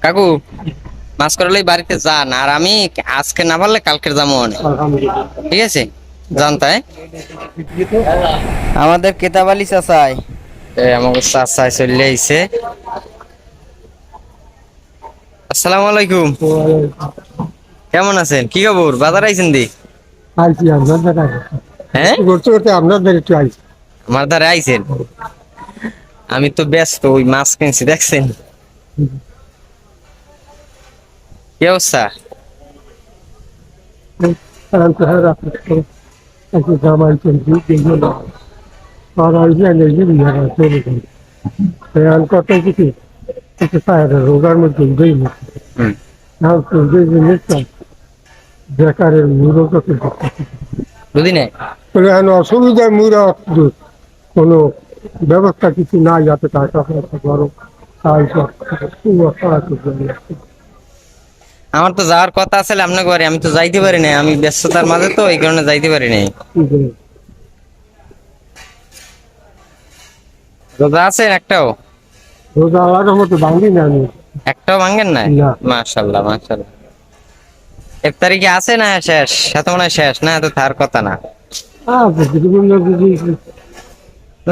কাকু মাছ করলেই বাড়িতে যান, আর আমি আজকে না পারলে কালকে যাবো অনেক। ঠিক আছে, জানতাই আমাদের কেতাবালি চাচাই আমাকে চাচাই চলে আইছে। আসসালামু আলাইকুম, কেমন আছেন? কি খবর? বাজার আইছেন দি? হ্যাঁ, আমার দ্বারা আইছেন। আমি তো ব্যস্ত, ওই মাছ কিনছি দেখছেন। কি অবস্থা? হুম, বেকারের মূলত দুদিনে অসুবিধার মূল কোনো ব্যবস্থা কিছু নাই, যাতে টাকা পয়সা বড় আমার তো যাওয়ার কথা আছে আপনার ঘরে, আমি তো যাইতে পারি নাই, আমি ব্যস্ততার মাঝে তো এই কারণে যাইতে পারি নাই। রোজা আছেন একটাও? রোজা আল্লাহর মতো ভাঙি না আমি। একটাও ভাঙেন না? না। মাশাআল্লাহ মাশাআল্লাহ। ইফতারি আছে না শেষ? সাথে মনে হয় শেষ না, এত থার কথা না।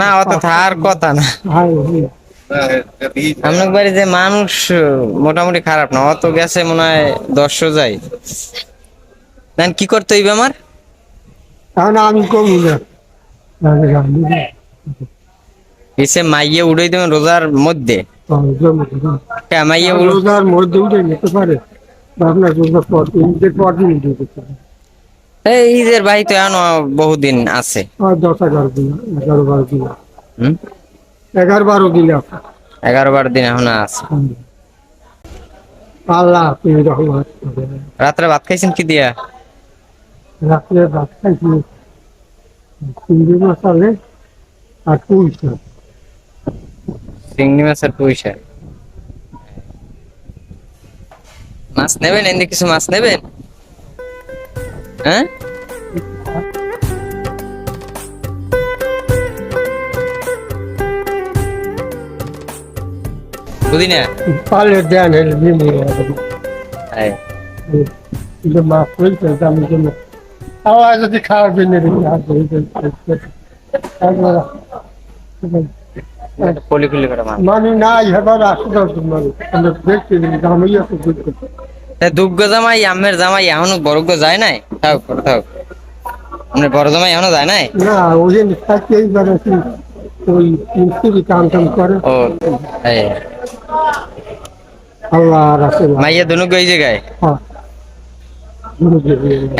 না অত থার কথা না। আপনার বাড়ি যে মানুষ মোটামুটি খারাপ না, অত গেছে মনে হয় 10 যায়। কি করতে হইবে আমার? আমি কমু না। এসে মাইয়ে উড়াই দেবেন রোজার মধ্যে? মাইয়ে রোজার মধ্যে উঠে নিতে পারে, আপনার রোজার পর ঈদের পর দিন উঠে যেতে পারে। এই ঈদের বাড়ি তো এখনো বহুদিন আছে। 10-11 দিন, 11-12 দিন, হম, 11-12 দিন আছে। 11-12 দিন এখনো আছে। আল্লাহ তুমি রহমত করবেন। রাত্রে ভাত খাইছেন কি দিয়া? রাত্রে ভাত খাইছি চিংড়ি মশালে আর পুঁই শাক। চিংড়ি মাছের পয়সা। মাছ নেবেন? এমনি কিছু মাছ নেবেন? হ্যাঁ, বুঝিনা। পালে দেন নিমু মাছ হয়েছে আমি জন্য আবার যদি খাওয়ার জন্য পলি পলি করে মাছ। মানে নাই হেবার 80-10 মানুষ আমরা দেখছি জামাই আছে বুঝতে। দুগ্গ জামাই আমের জামাই এখনো বড় যায় নাই? থাক থাক, মানে বড় জামাই এখনো যায় নাই? না ওই থাকতে এইবার ওই মিস্ত্রি কাম টাম করে। ও এই আল্লাহ রাসূল মাইয়া দুনু গই জায়গায়।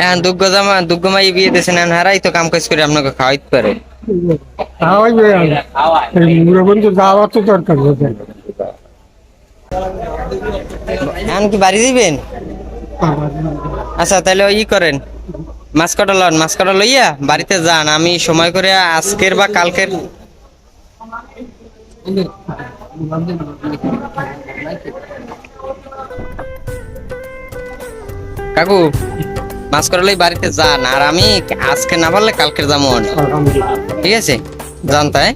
এখন দুগ্গ জামা দুগ্গ মাই বিয়ে দিয়েছেন, এখন হারাই তো কাম কাজ করে আপনাকে খাওয়াইতে পারে। মুরবন্ধু যাওয়া তো দরকার হবে। এখন কি বাড়ি দিবেন? আচ্ছা তাহলে ওই করেন, মাছ কাটা লন, মাছ কাটা লইয়া বাড়িতে যান, আমি সময় করে আজকের বা কালকের। কাকু মাছ করলেই বাড়িতে যান, আর আমি আজকে না পারলে কালকে যাবো অনেক। ঠিক আছে, জানতাই।